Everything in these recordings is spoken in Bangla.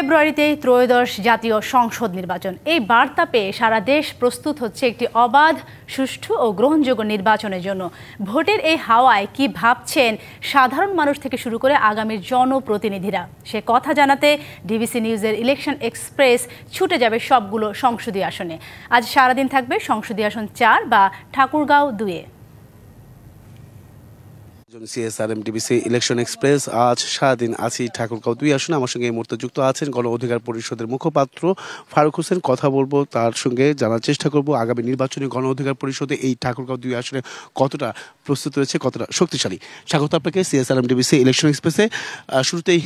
ফেব্রুয়ারিতে ত্রয়োদশ জাতীয় সংসদ নির্বাচন। এই বার্তা পেয়ে সারা দেশ প্রস্তুত হচ্ছে একটি অবাধ, সুষ্ঠু ও গ্রহণযোগ্য নির্বাচনের জন্য। ভোটের এই হাওয়ায় কি ভাবছেন সাধারণ মানুষ থেকে শুরু করে আগামীর জনপ্রতিনিধিরা, সে কথা জানাতে ডিবিসি নিউজের ইলেকশন এক্সপ্রেস ছুটে যাবে সবগুলো সংসদীয় আসনে। আজ সারাদিন থাকবে সংসদীয় আসন 4 বা ঠাকুরগাঁও 2-এ। সিএসআরএম ডিবিসি ইলেকশন এক্সপ্রেস আজ সারাদিন আছি ঠাকুরগাঁও 2 আসনে। আমার সঙ্গে এই মুহূর্তে যুক্ত আছেন গণ অধিকার পরিষদের মুখপাত্র ফারুক হোসেন। কথা বলবো তার সঙ্গে, জানার চেষ্টা করব আগামী নির্বাচনে গণ অধিকার পরিষদে এই ঠাকুরগাঁও 2 আসনে কতটা প্রস্তুত রয়েছে, কতটা শক্তিশালী। স্বাগত আপনাকে সিএসআরএম ডিবিসি ইলেকশন এক্সপ্রেসে। শুরুতেই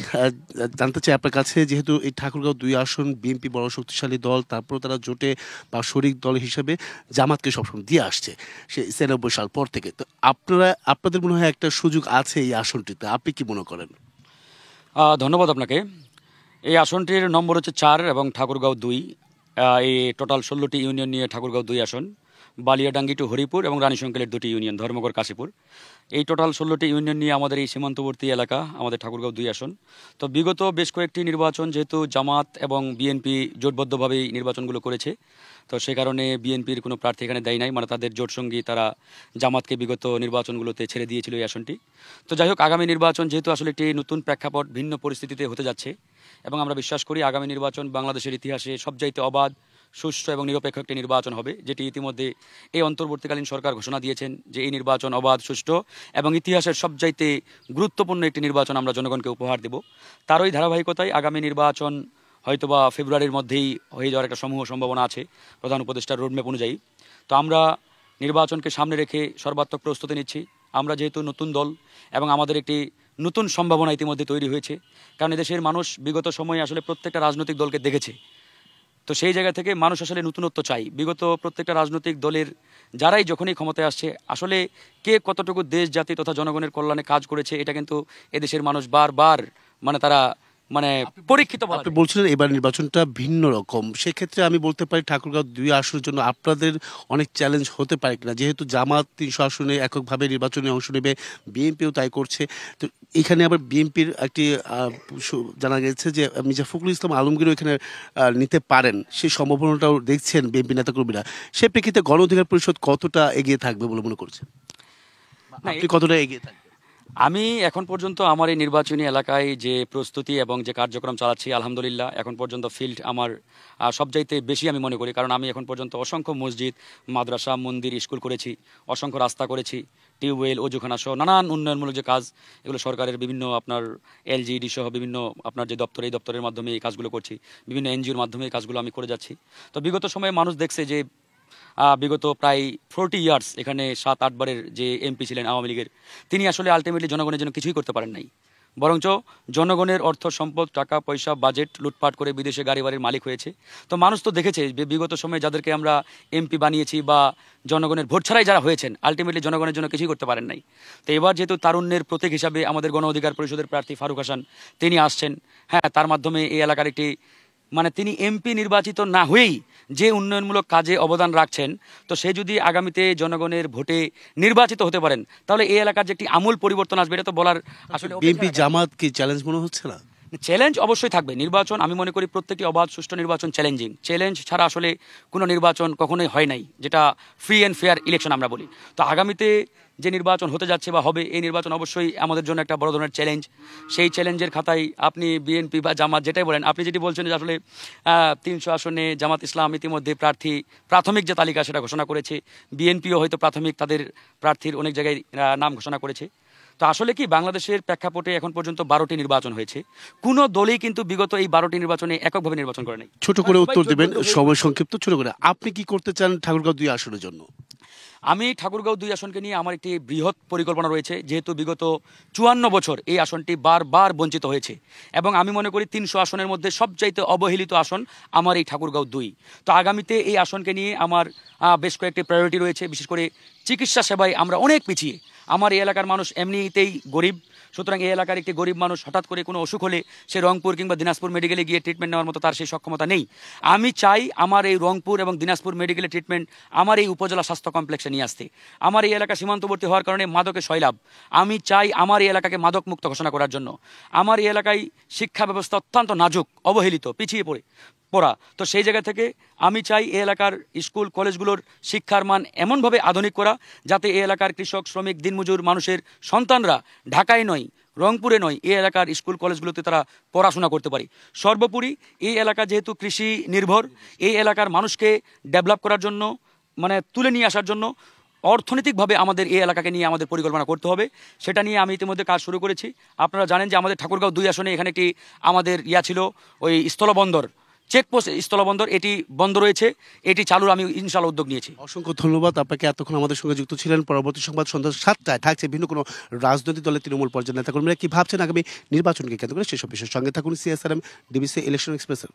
জানতে চাই আপনার কাছে, যেহেতু এই ঠাকুরগাঁও 2 আসন বিএনপি বড় শক্তিশালী দল, তারপরও তারা জোটে বা শরিক দল হিসেবে জামাতকে সবসময় দিয়ে আসছে সে 93 সাল পর থেকে। তো আপনাদের মনে হয় একটা সুযোগ আছে এই আসনটিতে, আপনি কি মনে করেন? ধন্যবাদ আপনাকে। এই আসনটির নম্বর হচ্ছে 4 এবং ঠাকুরগাঁও 2। এই টোটাল 16টি ইউনিয়ন নিয়ে ঠাকুরগাঁও 2 আসন। বালিয়াডাঙ্গি টু হরিপুর এবং রানীশঙ্কলের 2টি ইউনিয়ন, ধর্মগড় কাশীপুর। এই টোটাল 16টি ইউনিয়ন নিয়ে আমাদের এই সীমান্তবর্তী এলাকা আমাদের ঠাকুরগাঁও 2 আসন। তো বিগত বেশ কয়েকটি নির্বাচন যেহেতু জামাত এবং বিএনপি জোটবদ্ধভাবেই নির্বাচনগুলো করেছে, তো সে কারণে বিএনপির কোনো প্রার্থী এখানে দেয় নাই, মানে তাদের জোটসঙ্গী তারা জামাতকে বিগত নির্বাচনগুলোতে ছেড়ে দিয়েছিল এই আসনটি। তো যাই হোক, আগামী নির্বাচন যেহেতু আসলে একটি নতুন প্রেক্ষাপট, ভিন্ন পরিস্থিতিতে হতে যাচ্ছে এবং আমরা বিশ্বাস করি আগামী নির্বাচন বাংলাদেশের ইতিহাসে সবচাইতে অবাধ, সুষ্ঠু এবং নিরপেক্ষ একটি নির্বাচন হবে, যেটি ইতিমধ্যে এই অন্তর্বর্তীকালীন সরকার ঘোষণা দিয়েছেন যে এই নির্বাচন অবাধ, সুষ্ঠু এবং ইতিহাসের সবচাইতে গুরুত্বপূর্ণ একটি নির্বাচন আমরা জনগণকে উপহার দেব। তারই ধারাবাহিকতায় আগামী নির্বাচন হয়তোবা ফেব্রুয়ারির মধ্যেই হয়ে যাওয়ার একটা সমূহ সম্ভাবনা আছে প্রধান উপদেষ্টার রোডম্যাপ অনুযায়ী। তো আমরা নির্বাচনকে সামনে রেখে সর্বাত্মক প্রস্তুতি নিচ্ছি। আমরা যেহেতু নতুন দল এবং আমাদের একটি নতুন সম্ভাবনা ইতিমধ্যে তৈরি হয়েছে, কারণ এদেশের মানুষ বিগত সময়ে আসলে প্রত্যেকটা রাজনৈতিক দলকে দেখেছে। তো সেই জায়গা থেকে মানুষ আসলে নতুনত্ব চাই। বিগত প্রত্যেকটা রাজনৈতিক দলের যারাই যখনই ক্ষমতায় আসছে, আসলে কে কতটুকু দেশ জাতি তথা জনগণের কল্যাণে কাজ করেছে এটা কিন্তু এদেশের মানুষ বারবার তারা পরীক্ষিত। আপনি বলছিলেন এবার নির্বাচনটা ভিন্ন রকম, সেক্ষেত্রে আমি বলতে পারি ঠাকুরগাঁও 2 আসনের জন্য আপনাদের অনেক চ্যালেঞ্জ হতে পারে কিনা, যেহেতু জামাত 300 আসনে এককভাবে নির্বাচনে অংশ নেবে, বিএনপিও তাই করছে। তো এখানে আবার বিএনপির একটি জানা গেছে যে মির্জা ফখরুল ইসলাম আলমগীরও এখানে নিতে পারেন, সেই সম্ভাবনাটাও দেখছেন বিএনপি নেতাকর্মীরা। সে প্রেক্ষিতে গণ অধিকার পরিষদ কতটা এগিয়ে থাকবে বলে মনে করছেন? আপনি কতটা এগিয়ে থাকবেন? আমি এখন পর্যন্ত আমার এই নির্বাচনী এলাকায় যে প্রস্তুতি এবং যে কার্যক্রম চালাচ্ছি, আলহামদুলিল্লাহ এখন পর্যন্ত ফিল্ড আমার সবচাইতে বেশি আমি মনে করি, কারণ আমি এখন পর্যন্ত অসংখ্য মসজিদ, মাদ্রাসা, মন্দির, স্কুল করেছি, অসংখ্য রাস্তা করেছি, টিউবওয়েল, অজুখানা সহ নানান উন্নয়নমূলক যে কাজ, এগুলো সরকারের বিভিন্ন আপনার এলজিডি সহ বিভিন্ন আপনার যে দপ্তর, এই দপ্তরের মাধ্যমে এই কাজগুলো করছি, বিভিন্ন এনজিওর মাধ্যমে এই কাজগুলো আমি করে যাচ্ছি। তো বিগত সময়ে মানুষ দেখছে যে বিগত প্রায় 40 ইয়ার্স এখানে 7-8 বারের যে এমপি ছিলেন আওয়ামী লীগের, তিনি আসলে আলটিমেটলি জনগণের জন্য কিছুই করতে পারেন নাই, বরঞ্চ জনগণের অর্থ সম্পদ, টাকা পয়সা, বাজেট লুটপাট করে বিদেশে গাড়ি বাড়ির মালিক হয়েছে। তো মানুষ তো দেখেছে বিগত সময়ে যাদেরকে আমরা এমপি বানিয়েছি বা জনগণের ভোট ছাড়াই যারা হয়েছেন, আলটিমেটলি জনগণের জন্য কিছুই করতে পারেন নাই। তো এবার যেহেতু তারুণ্যের প্রতীক হিসাবে আমাদের গণ অধিকার পরিষদের প্রার্থী ফারুক হাসান তিনি আসছেন, হ্যাঁ, তার মাধ্যমে এই এলাকার একটি তিনি এমপি নির্বাচিত না হয়েই যে উন্নয়নমূলক কাজে অবদান রাখছেন, তো সে যদি আগামীতে জনগণের ভোটে নির্বাচিত হতে পারেন তাহলে এই এলাকার যে একটি আমূল পরিবর্তন আসবে, এটা তো বলার আসলে। বিএনপি জামাত কি চ্যালেঞ্জ মনে হচ্ছে না? চ্যালেঞ্জ অবশ্যই থাকবে। নির্বাচন আমি মনে করি প্রত্যেকটি অবাধ সুষ্ঠু নির্বাচন চ্যালেঞ্জিং। চ্যালেঞ্জ ছাড়া আসলে কোনো নির্বাচন কখনোই হয় নাই, যেটা ফ্রি অ্যান্ড ফেয়ার ইলেকশন আমরা বলি। তো আগামীতে যে নির্বাচন হতে যাচ্ছে বা হবে, এই নির্বাচন অবশ্যই আমাদের জন্য একটা বড় ধরনের চ্যালেঞ্জ। সেই চ্যালেঞ্জের খাতায় আপনি বিএনপি বা জামাত যেটাই বলেন, আপনি যেটি বলছেন যে আসলে 300 আসনে জামাত ইসলাম ইতিমধ্যে প্রার্থী প্রাথমিক যে তালিকা সেটা ঘোষণা করেছে, বিএনপিও হয়তো প্রাথমিক তাদের প্রার্থীর অনেক জায়গায় নাম ঘোষণা করেছে। তো আসলে কি, বাংলাদেশের প্রেক্ষাপটে এখন পর্যন্ত 12টি নির্বাচন হয়েছে, কোনো দলই কিন্তু বিগত এই 12টি নির্বাচনে এককভাবে নির্বাচন করে নাই। ছোট করে উত্তর দেবেন, সময় সংক্ষিপ্ত, ছোট করে। আপনি কি করতে চান ঠাকুরগাঁও 2 আসনের জন্য? আমি ঠাকুরগাঁও 2 আসনকে নিয়ে আমার একটি বৃহৎ পরিকল্পনা রয়েছে, যেহেতু বিগত 54 বছর এই আসনটি বারবার বঞ্চিত হয়েছে এবং আমি মনে করি 300 আসনের মধ্যে সবচাইতে অবহেলিত আসন আমার এই ঠাকুরগাঁও 2। তো আগামীতে এই আসনকে নিয়ে আমার বেশ কয়েকটি প্রায়োরিটি রয়েছে। বিশেষ করে চিকিৎসা সেবায় আমরা অনেক পিছিয়ে। আমার এই এলাকার মানুষ এমনিতেই গরিব, সুতরাং এই এলাকার একটি গরিব মানুষ হঠাৎ করে কোনো অসুখ হলে সে রংপুর কিংবা দিনাজপুর মেডিকেলে গিয়ে ট্রিটমেন্ট নেওয়ার মতো তার সেই সক্ষমতা নেই। আমি চাই আমার এই রংপুর এবং দিনাজপুর মেডিকেলের ট্রিটমেন্ট আমার এই উপজেলা স্বাস্থ্য কমপ্লেক্সে নিয়ে আসতে। আমার এই এলাকা সীমান্তবর্তী হওয়ার কারণে মাদকে সয়লাভ। আমি চাই আমার এই এলাকাকে মাদক মুক্ত ঘোষণা করার জন্য। আমার এই এলাকায় শিক্ষা ব্যবস্থা অত্যন্ত নাজুক, অবহেলিত, পিছিয়ে পড়া। তো সেই জায়গা থেকে আমি চাই এই এলাকার স্কুল কলেজগুলোর শিক্ষার মান এমনভাবে আধুনিক করা যাতে এই এলাকার কৃষক, শ্রমিক, দিনমজুর মানুষের সন্তানরা ঢাকায় নয়, রংপুরে নয়, এই এলাকার স্কুল কলেজগুলোতে তারা পড়াশোনা করতে পারে। সর্বোপরি এই এলাকা যেহেতু কৃষি নির্ভর, এই এলাকার মানুষকে ডেভেলপ করার জন্য, মানে তুলে নিয়ে আসার জন্য অর্থনৈতিকভাবে আমাদের এই এলাকাকে নিয়ে আমাদের পরিকল্পনা করতে হবে। সেটা নিয়ে আমি ইতিমধ্যে কাজ শুরু করেছি। আপনারা জানেন যে আমাদের ঠাকুরগাঁও 2 আসনে এখানে একটি আমাদের ছিল ওই স্থলবন্দর, চেকপোস্ট স্থলবন্দর, এটি বন্ধ রয়েছে। এটি চালুর আমি ইনশাআল্লাহ উদ্যোগ নিয়েছি। অসংখ্য ধন্যবাদ আপনাকে, এতক্ষণ আমাদের সঙ্গে যুক্ত ছিলেন। পরবর্তী সংবাদ সন্ধ্যা 7টায় থাকছে ভিন্ন কোনো রাজনৈতিক দলের তৃণমূল পর্যায়ের নেতাকর্মীরা কি ভাবছেন আগামী নির্বাচনকে কেন্দ্র করে সেসব বিষয়ের সঙ্গে থাকুন। CSRM DBC ইলেকশন এক্সপ্রেসের।